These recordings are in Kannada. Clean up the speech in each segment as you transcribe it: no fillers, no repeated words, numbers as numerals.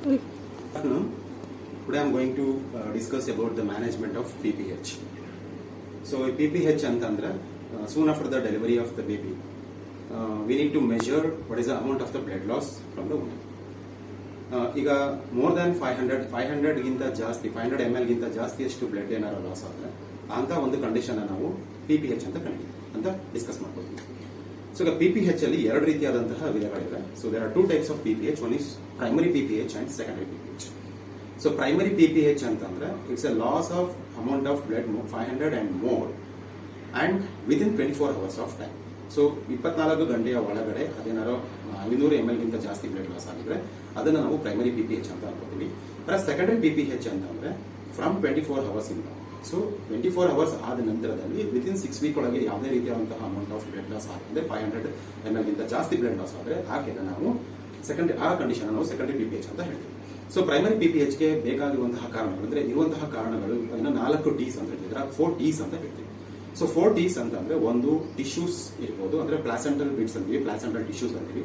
Afternoon. Today I am going to discuss about the management of PPH. So PPH antandra soon after the delivery of the baby, we need to measure what is the amount of the blood loss from the woman. ಈಗ ಮೋರ್ ದ್ಯಾನ್ 500 ಗಿಂತ ಜಾಸ್ತಿ 500 ml ಗಿಂತ ಜಾಸ್ತಿ ಎಷ್ಟು ಬ್ಲಡ್ ಏನಾರು ಲಾಸ್ ಆದರೆ ಅಂತ ಒಂದು ಕಂಡೀಷನ್ ನಾವು PPH ಅಂತ ಡಿಸ್ಕಸ್ ಮಾಡ್ಕೊಳ್ತೀವಿ. ಸೊ ಈಗ PPH ಅಲ್ಲಿ ಎರಡು ರೀತಿಯಾದಂತಹ ವಿಧಗಳಿವೆ. So there are two types of PPH. One is primary PPH and secondary PPH. So primary PPH ಅಂತಂದ್ರೆ it's a loss of amount of blood 500 and more and within 24 hours of time. So 24 ಗಂಟೆಯ ಒಳಗಡೆ ಅದೇನಾರೋ 500 ml ಗಿಂತ ಜಾಸ್ತಿ ಬ್ಲಡ್ ಲಾಸ್ ಆಗಿದ್ರೆ ಅದನ್ನು ನಾವು ಪ್ರೈಮರಿ PPH ಅಂತ ಅನ್ಕೋತೀವಿ. ಸೆಕೆಂಡರಿ PPH ಅಂತಂದ್ರೆ ಫ್ರಮ್ 24 hours ಇಂದ. ಸೊ 24 hours ಆದ ನಂತರದಲ್ಲಿ ವಿತಿನ್ 6 week ಒಳಗೆ ಯಾವುದೇ ರೀತಿಯಾದಂತಹ ಅಮೌಂಟ್ ಆಫ್ ಬ್ಲಡ್ ಲಾಸ್ ಆಗಿದ್ರೆ 500 ml ಗಿಂತ ಜಾಸ್ತಿ ಬ್ಲಡ್ ಲಾಸ್ ಆದರೆ ನಾವು ಆ ಕಂಡೀಷನ್ ನಾವು ಸೆಕೆಂಡರಿ PPH ಅಂತ ಹೇಳ್ತೀವಿ. ಸೊ ಪ್ರೈಮರಿ PPH ಗೆ ಬೇಕಾಗಿರುವಂತಹ ಕಾರಣಗಳು ಅಂದ್ರೆ ಇರುವಂತಹ ಕಾರಣಗಳು 4 T's ಅಂತ ಹೇಳ್ತಿದ್ರೆ 4 T's ಅಂತ ಹೇಳ್ತೀವಿ. ಸೊ 4 T's ಅಂತಂದ್ರೆ ಒಂದು ಟಿಶ್ಯೂಸ್ ಇರ್ಬೋದು, ಅಂದ್ರೆ ಪ್ಲಾಸೆಂಟಲ್ ಬಿಟ್ಸ್ ಅಂತೀವಿ, ಪ್ಲಾಸೆಂಟಲ್ ಟಿಶ್ಯೂಸ್ ಅಂತೀವಿ,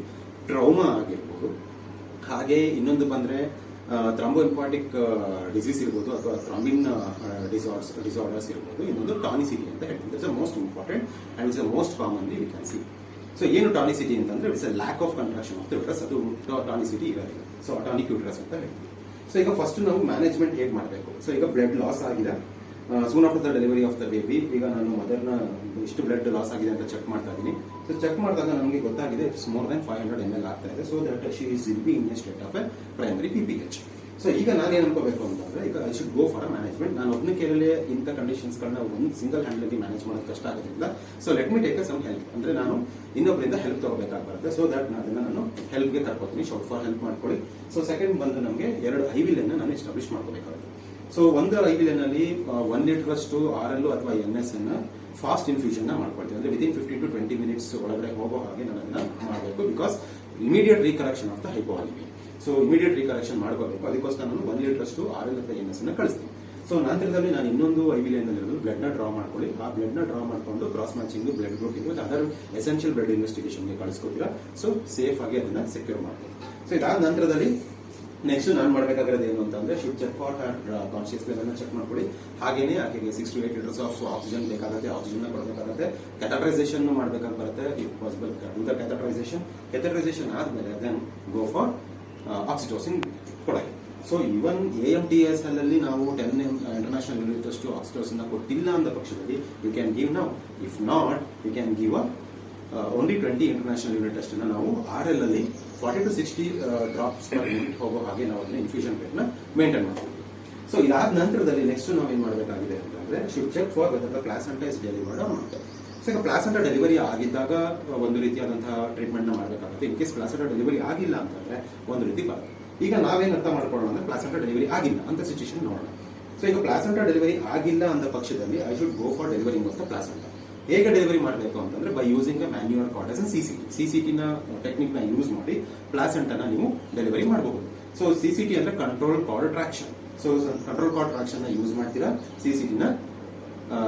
ಟ್ರೌಮಾ ಆಗಿರ್ಬೋದು, ಹಾಗೆ ಇನ್ನೊಂದು ಬಂದ್ರೆ ಥ್ರಾಂಬೋಇಂಪಾಟಿಕ್ ಡಿಸೀಸ್ ಇರ್ಬೋದು ಅಥವಾ ಥ್ರಾಂಬಿನ್ ಡಿಸಾರ್ಡರ್ಸ್ ಇರ್ಬೋದು, ಇನ್ನೊಂದು ಟಾನಿಸಿಟಿ ಅಂತ ಹೇಳ್ತೀವಿ. It's most important and it's most commonly we can see. So ಏನು ಟಾನಿಸಿಟಿ ಅಂತಂದ್ರೆ it's A lack of contraction of the uterus, ಅದು ಟಾನಿಸಿಟಿ ಇರೋದಿಲ್ಲ. ಸೊ ಅಟಾನಿಕ್ ಯೂಟ್ರಸ್ ಅಂತ ಹೇಳ್ತೀವಿ. ಸೊ ಈಗ ಫಸ್ಟ್ ನಾವು ಮ್ಯಾನೇಜ್ಮೆಂಟ್ ಹೇಗೆ ಮಾಡಬೇಕು. ಸೊ ಈಗ ಬ್ಲಡ್ ಲಾಸ್ ಆಗಿದೆ soon after the delivery of the baby. ಈಗ ನಾನು ಮದರ್ನ ಇಷ್ಟು ಬ್ಲಡ್ ಲಾಸ್ ಆಗಿದೆ ಅಂತ ಚೆಕ್ ಮಾಡ್ತಾ ಇದ್ದೀನಿ. ಸೊ ಚೆಕ್ ಮಾಡಿದಾಗ ನಮಗೆ ಗೊತ್ತಾಗಿದೆ ಇಟ್ಸ್ ಮೋರ್ ದನ್ 500 ml ಆಗ್ತಾ ಇದೆ. So that she is will be in a state of A primary PPH. So ಈಗ ನಾನು ಏನು ಅನ್ಕೋಬೇಕು ಅಂತಂದ್ರೆ ಈಗ I should go for a management. ನಾನು ಒಬ್ಬನ ಕೇಳಲೇ ಇಂಥ ಕಂಡೀಷನ್ಸ್ಗಳನ್ನ ಒಂದು ಸಿಂಗಲ್ ಹ್ಯಾಂಡ್ಲಿ ಮ್ಯಾನೇಜ್ ಮಾಡೋದು ಕಷ್ಟ ಆಗೋದ್ರಿಂದ so let me take some help. ಅಂದ್ರೆ ನಾನು ಇನ್ನೊಬ್ಬರಿಂದ ಹೆಲ್ಪ್ ತಗೋಬೇಕಾಗಿ ಬರುತ್ತೆ. ಸೊ ದಟ್ ನಾನು ಹೆಲ್ಪ್ಗೆ ಕರ್ಕೋತೀನಿ. ಶಾರ್ಟ್ ಫಾರ್ ಹೆಲ್ಪ್ ಮಾಡ್ಕೊಳ್ಳಿ. ಸೊ ಸೆಕೆಂಡ್ ಬಂದು ನಮಗೆ 2 IV ಲೈನ್ ನಾನು ಎಸ್ಟಾಬ್ಲಿಷ್ ಮಾಡ್ಕೋಬೇಕಾಗುತ್ತೆ. ಸೊ ಒಂದು IV ಲೈನ್ ಅಲ್ಲಿ 1 ಲೀಟರ್ ಅಷ್ಟು RL ಅಥವಾ NS ಅನ್ನ ಫಾಸ್ಟ್ ಇನ್ಫ್ಯೂಷನ್ ಮಾಡ್ಕೊಳ್ತೀವಿ. ಅಂದ್ರೆ ವಿದಿನ್ 15 to 20 minutes ಒಳಗಡೆ ಹೋಗೋ ಹಾಗೆ ನಾನು ಅದನ್ನ ಮಾಡಬೇಕು. Because immediate recorrection of the hypovolaemia. So immediate recorrection ಮಾಡ್ಕೋಬೇಕು. ಅದಕ್ಕೋಸ್ಕರ ನಾನು 1 ಲೀಟರ್ ಅಷ್ಟು RL ಅಥವಾ NS ಅನ್ನ ಕಳಿಸ್ತೀನಿ. ಸೊ ನಂತರದಲ್ಲಿ ನಾನು ಇನ್ನೊಂದು IV ಲೈನ್ ಅಲ್ಲಿ ಬ್ಲಡ್ ನ ಡ್ರಾ ಮಾಡ್ಕೊಳ್ಳಿ. ಆ ಬ್ಲಡ್ ನ ಡ್ರಾ ಮಾಡ್ಕೊಂಡು cross matching, blood grouping with other essential blood ಇನ್ವೆಸ್ಟಿಗೇಷನ್ಗೆ ಕಳಿಸ್ಕೊತೀರಾ. ಸೊ ಸೇಫ್ ಆಗಿ ಅದನ್ನ ಸೆಕ್ಯೂರ್ ಮಾಡ್ಕೊಳ್ಳಿ. ಸೊ ಇದಾದ ನಂತರದಲ್ಲಿ ನೆಕ್ಸ್ಟ್ ನಾನು ಮಾಡಬೇಕಾಗಿರೋದು ಏನು ಅಂತಂದ್ರೆ should check for conscious level check ಮಾಡ್ಕೊಳ್ಳಿ. ಹಾಗೇನೆ ಆಕೆಗೆ 6 to 8 liters ಆಫ್ ಆಕ್ಸಿಜನ್ ಬೇಕಾಗುತ್ತೆ, ಆಕ್ಸಿಜನ್ ಕೊಡಬೇಕಾಗುತ್ತೆ. ಕ್ಯಾಥಟರೈಸೇಷನ್ ಮಾಡಬೇಕಾಗಿ ಬರುತ್ತೆ ಇಫ್ ಪಾಸಿಬಲ್. ಕ್ಯಾಥಟರೈಸೇಷನ್ ಆದ್ಮೇಲೆ ದೆನ್ ಗೋ ಫಾರ್ ಆಕ್ಸಿಟೋಸಿನ್ ಕೊಡೋಕೆ. ಸೊ ಇವನ್ AMTS ಅಲ್ಲಿ ನಾವು 10 ಇಂಟರ್ನ್ಯಾಷನಲ್ ಯೂನಿಟ್ ಅಷ್ಟು ಆಕ್ಸಿಟೋಸಿನ್ ಕೊಟ್ಟಿಲ್ಲ ಅಂದ ಪಕ್ಷದಲ್ಲಿ you can give now. If not you can give only 20 international unit ಅಷ್ಟನ್ನ ನಾವು RL ಅಲ್ಲಿ 40 to 60 ಡ್ರಾಪ್ಸ್ ಪರ್ ಯೂನಿಟ್ ಹೋಗೋ ಹಾಗೆ ನಾವು ಅದನ್ನ ಇನ್ಫ್ಯೂಷನ್ ರೇಟ್ ನ ಮೇಂಟೈನ್ ಮಾಡ್ತೀವಿ. ಸೊ ಇದಾದ ನಂತರದಲ್ಲಿ ನೆಕ್ಸ್ಟ್ ನಾವು ಏನ್ ಮಾಡಬೇಕಾಗಿದೆ ಅಂತಂದ್ರೆ should check for whether the placenta is delivered or not. So ಈಗ ಪ್ಲಾಸೆಂಟಾ ಡೆಲಿವರಿ ಆಗಿದ್ದಾಗ ಒಂದು ರೀತಿಯಾದಂತಹ ಟ್ರೀಟ್ಮೆಂಟ್ ನ ಮಾಡಬೇಕಾಗುತ್ತೆ. ಇನ್ ಕೇಸ್ ಪ್ಲಾಸೆಂಟಾ ಡೆಲಿವರಿ ಆಗಿಲ್ಲ ಅಂತಂದ್ರೆ ಒಂದು ರೀತಿ ಬರುತ್ತೆ. ಈಗ ನಾವೇನ್ ಅರ್ಥ ಮಾಡ್ಕೊಳ್ಳೋಣ ಅಂದ್ರೆ ಪ್ಲಾಸೆಂಟಾ ಡೆಲಿವರಿ ಆಗಿಲ್ಲ ಅಂತ ಸಿಚುಯೇಷನ್ ನೋಡೋಣ. ಸೊ ಈಗ ಪ್ಲಾಸೆಂಟಾ ಡೆಲಿವರಿ ಆಗಿಲ್ಲ ಅಂದ ಪಕ್ಷದಲ್ಲಿ I should go for delivering of the placenta. ಹೇಗೆ ಡೆಲಿವರಿ ಮಾಡಬೇಕು ಅಂತಂದ್ರೆ by using a manual cords and CCT ನ ಟೆಕ್ನಿಕ್ ನ ಯೂಸ್ ಮಾಡಿ ಪ್ಲಾಸೆಂಟಾನ ನೀವು ಡೆಲಿವರಿ ಮಾಡಬಹುದು. ಸೊ CCT ಅಂದ್ರೆ control cord traction. So control cord traction ನ ಯೂಸ್ ಮಾಡ್ತೀರಾ, CCT ನ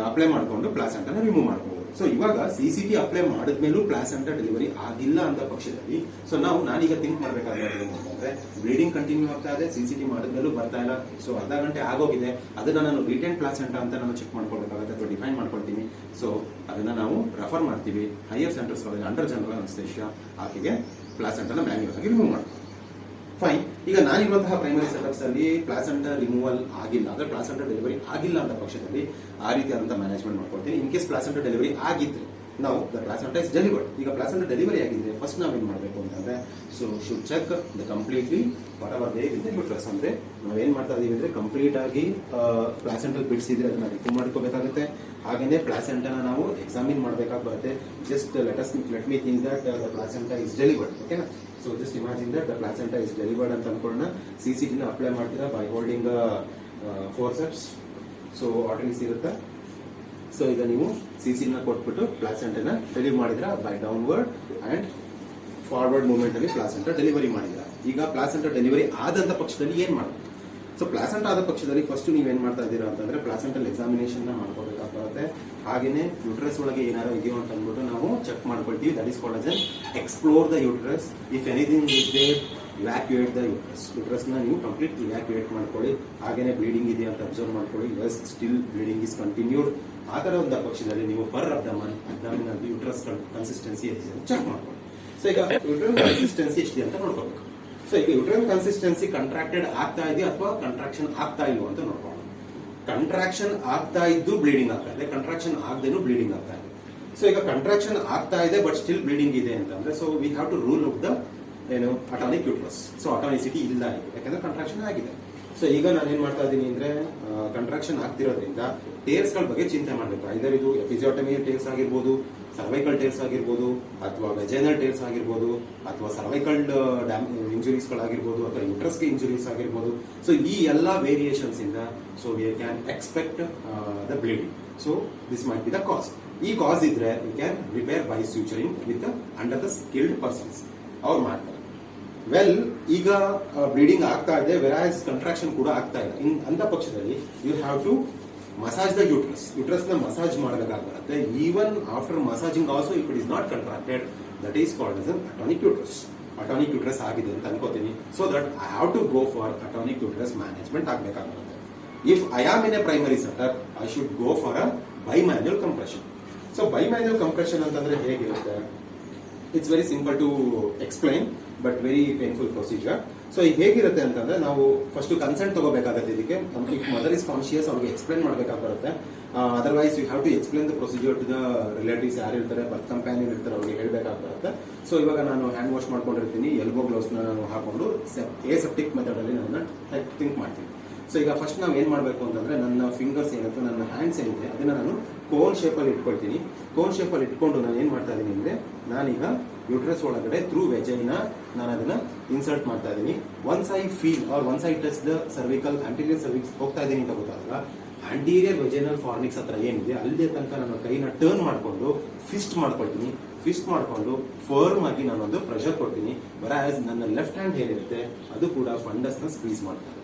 ಅಪ್ಲೈ ಮಾಡಿಕೊಂಡು ಪ್ಲಾಸೆಂಟಾನ ರಿಮೂವ್ ಮಾಡಬಹುದು. ಸೊ ಇವಾಗ CCT ಅಪ್ಲೈ ಮಾಡಿದ್ಮೇಲೂ ಪ್ಲಾಸೆಂಟಾ ಡೆಲಿವರಿ ಆಗಿಲ್ಲ ಅಂತ ಪಕ್ಷದಲ್ಲಿ ಸೊ ನಾನೀಗ ಥಿಂಕ್ ಮಾಡಬೇಕಾದ್ರೆ ಅಂತಂದ್ರೆ ಬ್ಲೀಡಿಂಗ್ ಕಂಟಿನ್ಯೂ ಆಗ್ತಾ ಇದೆ, CCT ಮಾಡಿದ್ಮೇಲೂ ಬರ್ತಾ ಇಲ್ಲ, ಸೊ ಅರ್ಧ ಗಂಟೆ ಆಗೋಗಿದೆ, ಅದನ್ನ ನಾನು ರಿಟೇನ್ ಪ್ಲಾಸೆಂಟಾ ಅಂತ ನಾನು ಚೆಕ್ ಮಾಡ್ಕೊಳ್ಬೇಕಾಗುತ್ತೆ ಅಥವಾ ಡಿಫೈನ್ ಮಾಡ್ಕೊಳ್ತೀನಿ. ಸೊ ಅದನ್ನ ನಾವು ರೆಫರ್ ಮಾಡ್ತೀವಿ higher centres under general anaesthesia. ಆಕೆಗೆ ಪ್ಲಾಸೆಂಟಾನ ಮ್ಯಾನ್ಯುವಲ್ ಆಗಿ ರಿಮೂವ್ ಮಾಡ್ತೀವಿ. ಫೈನ್. ಈಗ ನಾನಿರುವಂತಹ ಪ್ರೈಮರಿ ಸೆಟಪ್ಸ್ ಅಲ್ಲಿ ಪ್ಲಾಸೆಂಟಾ ರಿಮೂವಲ್ ಆಗಿಲ್ಲ ಅಂದ್ರೆ ಪ್ಲಾಸೆಂಟಾ ಡೆಲಿವರಿ ಆಗಿಲ್ಲ ಅಂತ ಪಕ್ಷದಲ್ಲಿ ಆ ರೀತಿಯಾದಂತಹ ಮ್ಯಾನೇಜ್ಮೆಂಟ್ ಮಾಡ್ಕೊಳ್ತೀನಿ. ಇನ್ ಕೇಸ್ ಪ್ಲಾಸೆಂಟಾ ಡೆಲಿವರಿ ಆಗಿದ್ರೆ ನಾವು ದ ಪ್ಲಾಸೆಂಟಾ ಇಸ್ ಡೆಲಿವರ್ಡ್. ಈಗ ಪ್ಲಾಸೆಂಟಾ ಡೆಲಿವರಿ ಆಗಿದ್ರೆ ಫಸ್ಟ್ ನಾವೇನ್ ಮಾಡಬೇಕು ಅಂತಂದ್ರೆ so should check the completely what our they with uterus. ಅಂದ್ರೆ ನಾವೇನ್ ಮಾಡ್ತಾ ಇದೀವಿ ಅಂದ್ರೆ ಕಂಪ್ಲೀಟ್ ಆಗಿ ಪ್ಲಾಸೆಂಟಲ್ ಬಿಟ್ಸ್ ಇದ್ರೆ ಅದನ್ನ ರಿಮೂವ್ ಮಾಡ್ಕೋಬೇಕಾಗುತ್ತೆ. ಹಾಗೇನೆ ಪ್ಲಾಸೆಂಟಾನ ನಾವು ಎಕ್ಸಾಮಿನ್ ಮಾಡಬೇಕಾಗಿ ಬರುತ್ತೆ. Just let me think that the placenta is delivered. ಓಕೆನಾ. So just imagine that the placenta is delivered ಅಂತ ಅನ್ಕೊಳ್ಳೋಣ. CCT ನ ಅಪ್ಲೈ ಮಾಡ್ತೀರಾ by holding forceps. So arteries ಇರುತ್ತೆ. ಸೊ ಈಗ ನೀವು CCT ನ ಕೊಟ್ಬಿಟ್ಟು ಪ್ಲಾಸೆಂಟಾನ ಡೆಲಿವರಿ ಮಾಡಿದ್ರ by downward and forward movement ಅಲ್ಲಿ ಪ್ಲಾಸೆಂಟಾ ಡೆಲಿವರಿ ಮಾಡಿದ್ರ. ಈಗ ಪ್ಲಾಸೆಂಟಾ ಡೆಲಿವರಿ ಆದಂತ ಪಕ್ಷದಲ್ಲಿ ಏನ್ ಮಾಡಬೇಕು. ಸೊ ಪ್ಲಾಸೆಂಟಾ ಆದ ಪಕ್ಷದಲ್ಲಿ ಫಸ್ಟ್ ನೀವೇನ್ ಮಾಡ್ತಾ ಇದ್ದೀರಾ ಅಂತಂದ್ರೆ ಪ್ಲಾಸೆಂಟಲ್ ಎಕ್ಸಾಮಿನೇಷನ್ ನ ಮಾಡ್ಕೋಬೇಕಾಗುತ್ತೆ. ಹಾಗೇನೆ ಯೂಟ್ರಸ್ ಒಳಗೆ ಏನಾರು ಇದೆಯೋ ಅಂತ ಅಂದ್ಬಿಟ್ಟು ನಾವು ಚೆಕ್ ಮಾಡ್ಕೊಳ್ತೀವಿ. That is called as explore the uterus. If anything is there evacuate the ಯುಟ್ರಸ್ನ ನೀವು ಕಂಪ್ಲೀಟ್ ಇವ್ಯಾಕ್ಯುಯೇಟ್ ಮಾಡ್ಕೊಳ್ಳಿ. ಹಾಗೇನೆ ಬ್ಲೀಡಿಂಗ್ ಇದೆ ಅಂತ ಅಬ್ಸರ್ವ್ ಮಾಡ್ಕೊಳ್ಳಿ. As still bleeding is continued. ಆ ಥರ ಒಂದು ಪಕ್ಷದಲ್ಲಿ ನೀವು per abdominal uterus consistency check ಮಾಡ್ಕೊಳ್ಳಿ. ಸೊ ಈಗ ಯುಟ್ರಲ್ ಕನ್ಸಿಸ್ಟೆನ್ಸಿ ಎಷ್ಟಿದೆ ಅಂತ ನೋಡ್ಕೋಬೇಕು. ಸೊ ಈಗ ಯುಟ್ರಲ್ ಕನ್ಸಿಸ್ಟೆನ್ಸಿ ಕಂಟ್ರಾಕ್ಟೆಡ್ ಆಗ್ತಾ ಇದೆಯಾ ಅಥವಾ ಕಂಟ್ರಾಕ್ಷನ್ ಆಗ್ತಾ ಇಲ್ವೋ ಅಂತ ನೋಡ್ಕೊಳ್ಳೋಣ. ಕಂಟ್ರಾಕ್ಷನ್ ಆಗ್ತಾ ಇದ್ದು ಬ್ಲೀಡಿಂಗ್ ಆಗ್ತಾ ಇದೆ, ಕಂಟ್ರಾಕ್ಷನ್ ಆಗದೇನು ಬ್ಲೀಡಿಂಗ್ ಆಗ್ತಾ ಇದೆ. ಸೊ ಈಗ ಕಂಟ್ರಾಕ್ಷನ್ ಆಗ್ತಾ ಇದೆ ಬಟ್ ಸ್ಟಿಲ್ ಬ್ಲೀಡಿಂಗ್ ಇದೆ ಅಂತಂದ್ರೆ so we have to rule out the atonic uterus. So atonicity ಇಲ್ಲ ಇದೆ, ಯಾಕಂದ್ರೆ ಕಂಟ್ರಾಕ್ಷನ್ ಆಗಿದೆ. ಸೊ ಈಗ ನಾನು ಏನ್ ಮಾಡ್ತಾ ಇದ್ದೀನಿ ಅಂದ್ರೆ ಕಂಟ್ರಾಕ್ಷನ್ ಆಗ್ತಿರೋದ್ರಿಂದ ಟೇರ್ಸ್ ಗಳ ಬಗ್ಗೆ ಚಿಂತೆ ಮಾಡಬೇಕು. ಐದರ್ ಇದು ಎಪಿಸಿಯೋಟಮಿ ಟೇರ್ಸ್ ಆಗಿರ್ಬೋದು, ಸರ್ವೈಕಲ್ ಟೇರ್ಸ್ ಆಗಿರ್ಬೋದು, ಅಥವಾ ವೆಜೈನಲ್ ಟೇರ್ಸ್ ಆಗಿರ್ಬೋದು, ಅಥವಾ ಸರ್ವೈಕಲ್ ಇಂಜುರೀಸ್ ಗಳಾಗಿರ್ಬೋದು, ಅಥವಾ ಯುಟ್ರಸ್ಗೆ ಇಂಜುರೀಸ್ ಆಗಿರ್ಬೋದು. ಸೊ ಈ ಎಲ್ಲಾ ವೇರಿಯೇಷನ್ಸ್ ಇಂದ so we can expect the bleeding. So this might be the cause. ಈ ಕಾಸ್ ಇದ್ರೆ we can repair by suturing with under the skilled persons. ಅವ್ರು ಮಾಡ್ತಾರೆ. ವೆಲ್, ಈಗ ಬ್ಲೀಡಿಂಗ್ ಆಗ್ತಾ ಇದೆ, ವೆರಾಸ್ ಕಂಟ್ರಾಕ್ಷನ್ ಕೂಡ ಆಗ್ತಾ ಇಲ್ಲ. ಅಂತ ಪಕ್ಷದಲ್ಲಿ you have to massage the uterus ನ ಮಸಾಜ್ ಮಾಡಬೇಕಾಗುತ್ತೆ. Even after massaging also if it is not contracted, that is called as atonic uterus. Atonic uterus ಆಗಿದೆ ಅಂತ ಅನ್ಕೋತೀನಿ. So that I have to go for atonic uterus management ಆಗಬೇಕಾಗುತ್ತೆ. If I am in a primary setup, I should go for a bimanual compression. So bimanual compression ಅಂತಂದ್ರೆ ಹೇಗಿರುತ್ತೆ? It's very simple to explain but very painful procedure. So ಈಗ ಹೇಗಿರುತ್ತೆ ಅಂತಂದ್ರೆ ನಾವು ಫಸ್ಟ್ ಕನ್ಸೆಂಟ್ ತಗೋಬೇಕಾಗುತ್ತೆ. ಇದಕ್ಕೆ ಇಫ್ ಮದರ್ ಇಸ್ ಕಾನ್ಶಿಯಸ್ ಅವ್ರಿಗೆ ಎಕ್ಸ್ಪ್ಲೈನ್ ಮಾಡಬೇಕಾಗಿರುತ್ತೆ. Otherwise you have to explain the procedure to the relatives ಯಾರು ಇರ್ತಾರೆ, ಬರ್ತ್ ಕಂಪ್ಯಾನಿಯನ್ ಇರ್ತಾರೆ, ಅವ್ರಿಗೆ ಹೇಳಬೇಕಾಗಿರುತ್ತೆ. ಸೊ ಇವಾಗ ನಾನು ಹ್ಯಾಂಡ್ ವಾಶ್ ಮಾಡ್ಕೊಂಡಿರ್ತೀನಿ, ಎಲ್ಬೋ ಗ್ಲೌಸ್ ನಾನು ಹಾಕೊಂಡು ಎಸೆಪ್ಟಿಕ್ ಮೆಥಡ್ ಅಲ್ಲಿ ನಾನು ಥಿಂಕ್ ಮಾಡ್ತೀನಿ. ಸೊ ಈಗ ಫಸ್ಟ್ ನಾವು ಏನ್ ಮಾಡಬೇಕು ಅಂತಂದ್ರೆ ನನ್ನ ಫಿಂಗರ್ಸ್ ಏನಿರುತ್ತೆ, ನನ್ನ ಹ್ಯಾಂಡ್ಸ್ ಏನಿದೆ ಅದನ್ನ ನಾನು ಕೋನ್ ಶೇಪ್ ಅಲ್ಲಿ ಇಟ್ಕೊಳ್ತೀನಿ. ಕೋನ್ ಶೇಪ್ ಅಲ್ಲಿ ಇಟ್ಕೊಂಡು ನಾನು ಏನ್ ಮಾಡ್ತಾ ಇದೀನಿ ಅಂದ್ರೆ ನಾನೀಗ ಯುಟ್ರಸ್ ಒಳಗಡೆ ಥ್ರೂ ವೆಜೈನ ನಾನು ಅದನ್ನ ಇನ್ಸರ್ಟ್ ಮಾಡ್ತಾ ಇದ್ದೀನಿ. Once I feel or once I touch the cervical anterior cervix ಹೋಗ್ತಾ ಇದ್ದೀನಿ ಅಂತ ಗೊತ್ತಾದಾಗ ಆಂಟೀರಿಯರ್ ವೆಜೈನಲ್ ಫಾರ್ನಿಕ್ಸ್ ಹತ್ರ ಏನಿದೆ ಅಲ್ಲಿ ತನಕ ನನ್ನ ಕೈನ ಟರ್ನ್ ಮಾಡ್ಕೊಂಡು ಫಿಸ್ಟ್ ಮಾಡ್ಕೊಳ್ತೀನಿ. ಫಿಸ್ಟ್ ಮಾಡ್ಕೊಂಡು ಫರ್ಮ್ ಆಗಿ ನಾನೊಂದು ಪ್ರೆಷರ್ ಕೊಡ್ತೀನಿ. ವರಾಸ್ ನನ್ನ ಲೆಫ್ಟ್ ಹ್ಯಾಂಡ್ ಏನಿರುತ್ತೆ ಅದು ಕೂಡ ಫಂಡಸ್ ನ ಸ್ಕ್ವೀಸ್ ಮಾಡ್ತಾರೆ.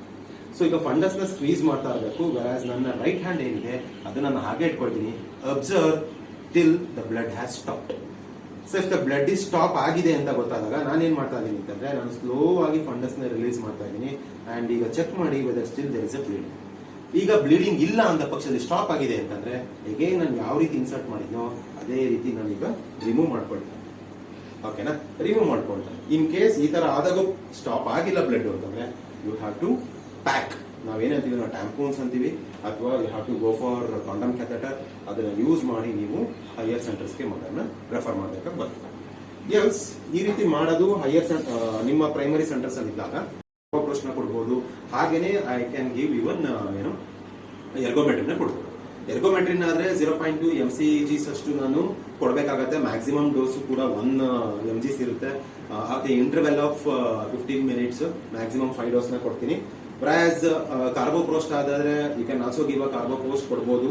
ಸೊ ಈಗ ಫಂಡಸ್ ನ ಸ್ಕ್ವೀಸ್ ಮಾಡ್ತಾ ಇರಬೇಕು. ವರಾಸ್ ನನ್ನ ರೈಟ್ ಹ್ಯಾಂಡ್ ಏನಿದೆ ಅದು ನಾನು ಹಾಗೆ ಇಟ್ಕೊಳ್ತೀನಿ. Observe till the blood has stopped. So if the blood is stop ಆಗಿದೆ ಅಂತ ಗೊತ್ತಾದಾಗ ನಾನು ಏನ್ ಮಾಡ್ತಾ ಇದ್ದೀನಿ ಅಂತಂದ್ರೆ ನಾನು ಸ್ಲೋ ಆಗಿ ಫಂಡಸ್ ನ ರಿಲೀಸ್ ಮಾಡ್ತಾ ಇದ್ದೀನಿ. ಅಂಡ್ ಈಗ ಚೆಕ್ ಮಾಡಿ whether still there is a bleeding. ಈಗ ಬ್ಲೀಡಿಂಗ್ ಇಲ್ಲ ಅಂತ ಪಕ್ಷದಲ್ಲಿ ಸ್ಟಾಪ್ ಆಗಿದೆ ಅಂತಂದ್ರೆ ಹೇಗೆ ನಾನು ಯಾವ ರೀತಿ ಇನ್ಸರ್ಟ್ ಮಾಡಿದ್ನೋ ಅದೇ ರೀತಿ ನಾನೀಗ ರಿಮೂವ್ ಮಾಡ್ಕೊಳ್ತೇನೆ. ಓಕೆನಾ? ರಿಮೂವ್ ಮಾಡ್ಕೊಳ್ತೇನೆ. ಇನ್ ಕೇಸ್ ಈ ತರ ಆದಾಗ ಸ್ಟಾಪ್ ಆಗಿಲ್ಲ ಬ್ಲಡ್ ಅಂತಂದ್ರೆ ಯು ಹ್ಯಾವ್ ಟು ಪ್ಯಾಕ್. ನಾವೇನಂತೀವಿ, ನಾವು ಟ್ಯಾಂಪೂನ್ಸ್ ಅಂತೀವಿ, ಅಥವಾ you have to go for condom catheter. ಅದನ್ನ ಯೂಸ್ ಮಾಡಿ ನೀವು ಹೈಯರ್ ಸೆಂಟರ್ಸ್ಗೆ ಮಗನ್ನ ರೆಫರ್ ಮಾಡಬೇಕಾಗಿ ಬರ್ತದೆ. ಎಸ್, ಈ ರೀತಿ ಮಾಡೋದು ನಿಮ್ಮ ಪ್ರೈಮರಿ ಸೆಂಟರ್ಸ್ ಅಲ್ಲಿ ಇದ್ದಾಗ ಪ್ರಶ್ನೆ ಕೊಡ್ಬೋದು. ಹಾಗೇನೆ ಐ ಕ್ಯಾನ್ ಗಿವ್ ಇವನ್ ಎರ್ಗೋಮೆಟ್ರಿನ ಕೊಡ್ಬೋದು. ಎರ್ಗೋಮೆಟ್ರಿನ ಆದ್ರೆ 0.2 mcg ಅಷ್ಟು ನಾನು ಕೊಡಬೇಕಾಗತ್ತೆ. ಮ್ಯಾಕ್ಸಿಮಮ್ ಡೋಸು ಕೂಡ 1 mg ಇರುತ್ತೆ. Interval of 15 minutes, maximum 5 dose ನ ಕೊಡ್ತೀನಿ. Whereas ಕಾರ್ಬೋಪ್ರೋಸ್ಟ್ ಆದ್ರೆ you can also give a carboprost ಕೊಡ್ಬೋದು.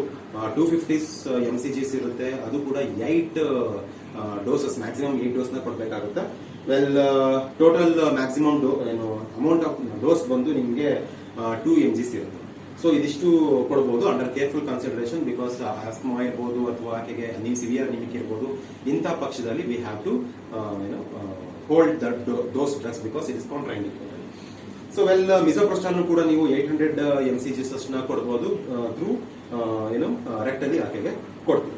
250 mcg ಇರುತ್ತೆ. ಅದು ಕೂಡ 8 ಡೋಸಸ್, ಮ್ಯಾಕ್ಸಿಮಮ್ 8 ಡೋಸ್ ನ ಕೊಡಬೇಕಾಗುತ್ತೆ. Well, total maximum amount of dose ಬಂದು ನಿಮಗೆ 2 mg ಇರುತ್ತೆ. ಸೊ ಇದಿಷ್ಟು ಕೊಡಬಹುದು under careful consideration. Because asthma ಇರ್ಬೋದು ಅಥವಾ ಆಕೆಗೆ ಸಿವಿಯರ್ ಅನಿಮಿಕ್ ಇರ್ಬೋದು. ಇಂಥ ಪಕ್ಷದಲ್ಲಿ we have to hold that dose drugs because it is contraindicated. So well, misoprostol ಕೂಡ ನೀವು 800 mcg ಅಷ್ಟನ್ನ ಕೊಡಬಹುದು ಥ್ರೂ ರೆಕ್ಟಲ್ಲಿ ಆಕೆಗೆ ಕೊಡ್ತೀವಿ.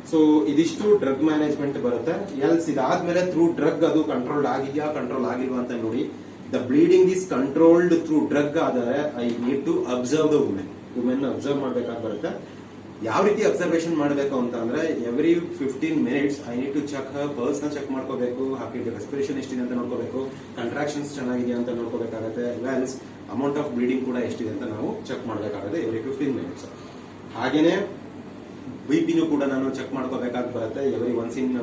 ಸೊ ಇದಿಷ್ಟು ಡ್ರಗ್ ಮ್ಯಾನೇಜ್ಮೆಂಟ್ ಬರುತ್ತೆ. ಎಲ್ಸ್ ಇದಾದ್ಮೇಲೆ ಥ್ರೂ ಡ್ರಗ್ ಅದು ಕಂಟ್ರೋಲ್ ಆಗಿದೆಯಾ ಕಂಟ್ರೋಲ್ ಆಗಿಲ್ವಾ ಅಂತ ನೋಡಿ. The bleeding is controlled through drug ಆದರೆ I need to observe the women observe ಮಾಡ್ಬೇಕಾಗಿ ಬರುತ್ತೆ. ಯಾವ ರೀತಿ ಅಬ್ಸರ್ವೇಷನ್ ಮಾಡಬೇಕು ಅಂತ ಅಂದ್ರೆ every 15 minutes I need to check pulse ನ ಚೆಕ್ ಮಾಡ್ಕೋಬೇಕು. ಹಾಕಿದ ರೆಸ್ಪಿರೇಷನ್ ಎಷ್ಟಿದೆ ಅಂತ ನೋಡ್ಕೋಬೇಕು. ಕಂಟ್ರಾಕ್ಷನ್ಸ್ ಚೆನ್ನಾಗಿದೆಯಾ ಅಂತ ನೋಡ್ಕೋಬೇಕಾಗುತ್ತೆ. ವೆಲ್ಸ್ ಅಮೌಂಟ್ ಆಫ್ ಬ್ಲೀಡಿಂಗ್ ಕೂಡ ಎಷ್ಟಿದೆ ಅಂತ ನಾವು ಚೆಕ್ ಮಾಡಬೇಕಾಗುತ್ತೆ ಎವ್ರಿ 15 minutes. ಹಾಗೇನೆ ಬಿಪಿನೂ ಕೂಡ ನಾನು ಚೆಕ್ ಮಾಡ್ಕೋಬೇಕಾಗಿ ಬರುತ್ತೆ. Every once in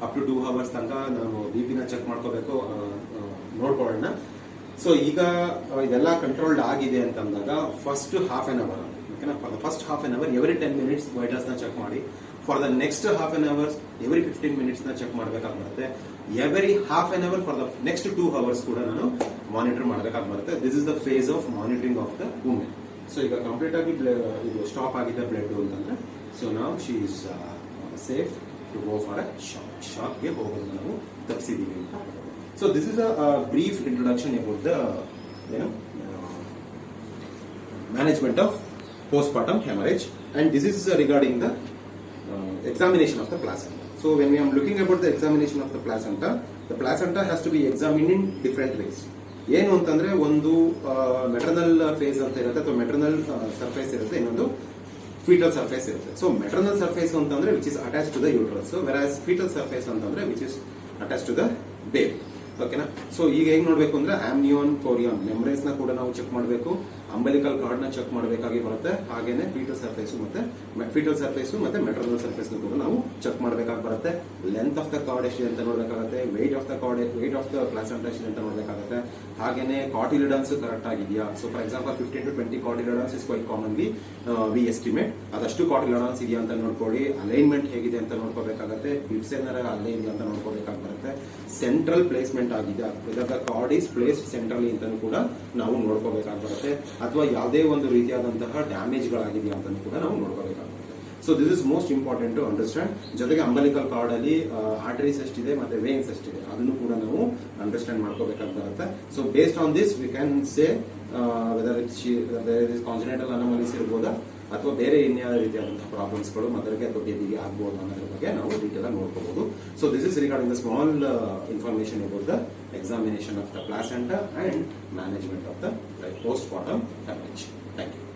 up to 2 hours ತನಕ ನಾನು ಬಿಪಿನ ಚೆಕ್ ಮಾಡ್ಕೋಬೇಕು, ನೋಡ್ಕೊಳ್ಳೋಣ. ಸೊ ಈಗ ಇದೆಲ್ಲ ಕಂಟ್ರೋಲ್ಡ್ ಆಗಿದೆ ಅಂತಂದಾಗ first half an hour, first half an hour every 10 minutes vitals ನ ಚೆಕ್ ಮಾಡಿ. For the next half an hours every 15 minutes ನ ಚೆಕ್ ಮಾಡಬೇಕಾಗಿ ಬರುತ್ತೆ. Every half an hour for the next 2 hours ಕೂಡ ನಾನು ಮಾನಿಟರ್ ಮಾಡಬೇಕಾಗಿ ಬರುತ್ತೆ. This is the phase of monitoring of the women. So ಈಗ ಕಂಪ್ಲೀಟ್ ಆಗಿ ಇದು ಸ್ಟಾಪ್ ಆಗಿದೆ ಬ್ಲಡ್ ಅಂತಂದ್ರೆ ಸೊ ನಾವು she is safe to go for ಅ ಶಾಕ್ಗೆ ಹೋಗೋದು ನಾವು ತಪ್ಪಿಸಿದೀವಿ ಅಂತ. So this is a brief introduction about the management of postpartum hemorrhage, and this is regarding the examination of the placenta. So when we are looking about the examination of the placenta has to be examined in different ways. ಏನು ಅಂತಂದ್ರೆ ಒಂದು ಮೆಟರ್ನಲ್ ಫೇಸ್ ಅಂತ ಇರುತ್ತೆ ಅಥವಾ ಮೆಟರ್ನಲ್ ಸರ್ಫೇಸ್ ಇರುತ್ತೆ, ಇನ್ನೊಂದು ಫೀಟಲ್ ಸರ್ಫೇಸ್ ಇರುತ್ತೆ. ಸೊ ಮೆಟರ್ನಲ್ ಸರ್ಫೇಸ್ ಅಂತಂದ್ರೆ which is attach to the uterus, versus fetal surface ಅಂತಂದ್ರೆ which is attach to the baby. ಓಕೆನಾ? ಸೊ ಈಗ ಹೇಗೆ ನೋಡ್ಬೇಕು ಅಂದ್ರೆ ಆಮ್ನಿಯೋನ್, ಕೋರಿಯಾನ್ ಮೆಮ್ಬ್ರೇನ್ಸ್ ನ ಕೂಡ ನಾವು ಚೆಕ್ ಮಾಡಬೇಕು, ಅಂಬಲಿಕಲ್ ಕಾರ್ಡ್ ನ ಚೆಕ್ ಮಾಡಬೇಕಾಗಿ ಬರುತ್ತೆ, ಹಾಗೇನೆ ಫೀಟಲ್ ಸರ್ಫೇಸ್ ಮತ್ತೆ ಮೆಟರ್ನಲ್ ಸರ್ಫೇಸ್ ಕೂಡ ನಾವು ಚೆಕ್ ಮಾಡಬೇಕಾಗಿ ಬರುತ್ತೆ. ಲೆಂತ್ ಆಫ್ ದ ಕಾರ್ಡ್ ಎಷ್ಟಿದೆ ಅಂತ ನೋಡಬೇಕಾಗುತ್ತೆ, ವೆಯ್ಟ್ ಆಫ್ ದ ಪ್ಲಾಸೆಂಟಾ ಎಷ್ಟಿದೆ ಅಂತ ನೋಡಬೇಕಾಗುತ್ತೆ, ಹಾಗೇನೆ ಕಾರ್ಟಿಲಿಡನ್ಸ್ ಕರೆಕ್ಟ್ ಆಗಿದೆಯಾ. So for example 15 to 20 cotyledons is quite commonly we estimate. ಅದಷ್ಟು ಕಾರ್ಟಿಲಿಡನ್ಸ್ ಇದೆಯಾ ಅಂತ ನೋಡ್ಕೊಳ್ಳಿ, ಅಲೈನ್ಮೆಂಟ್ ಹೇಗಿದೆ ಅಂತ ನೋಡ್ಕೋಬೇಕಾಗುತ್ತೆ, ಹಿಪ್ಸ್ ಏನಾರ ಅಲ್ಲೇ ಇದೆಯಾ ಅಂತ ನೋಡ್ಕೋಬೇಕಾಗಿ ಬರುತ್ತೆ, ಸೆಂಟ್ರಲ್ ಪ್ಲೇಸ್ಮೆಂಟ್ ಆಗಿದೆ, whether the card is placed centrally ಅಂತ ಕೂಡ ನಾವು ನೋಡ್ಕೋಬೇಕಾಗಿ ಬರುತ್ತೆ, ಅಥವಾ ಯಾವುದೇ ಒಂದು ರೀತಿಯಾದಂತಹ ಡ್ಯಾಮೇಜ್ ಗಳಾಗಿದೆಯಾ ಅಂತ ಕೂಡ ನಾವು ನೋಡ್ಕೋಬೇಕಾಗುತ್ತೆ. So this is most important to understand. ಜೊತೆಗೆ ಅಂಬಲಿಕಲ್ ಕಾರ್ಡ್ ಅಲ್ಲಿ ಆರ್ಟರೀಸ್ ಎಷ್ಟಿದೆ ಮತ್ತೆ ವೇನ್ಸ್ ಎಷ್ಟಿದೆ ಅದನ್ನು ಕೂಡ ನಾವು ಅಂಡರ್ಸ್ಟ್ಯಾಂಡ್ ಮಾಡ್ಕೋಬೇಕಾಗುತ್ತೆ. So based on this we can say whether is congenital anomalies ಇರ್ಬೋದಾ ಅಥವಾ ಬೇರೆ ಇನ್ಯಾವ ರೀತಿಯಾದಂತಹ ಪ್ರಾಬ್ಲಮ್ಸ್ಗಳು ಮದರ್ಗೆ ಅಥವಾ ಬೇಬಿಗೆ ಆಗ್ಬೋದು ಅನ್ನೋದ್ರ ಬಗ್ಗೆ ನಾವು ಡೀಟೇಲ್ ಆಗಿ ನೋಡ್ಕೋಬಹುದು. So this is regarding the small information about the examination of the placenta and management of the postpartum hemorrhage. Thank you.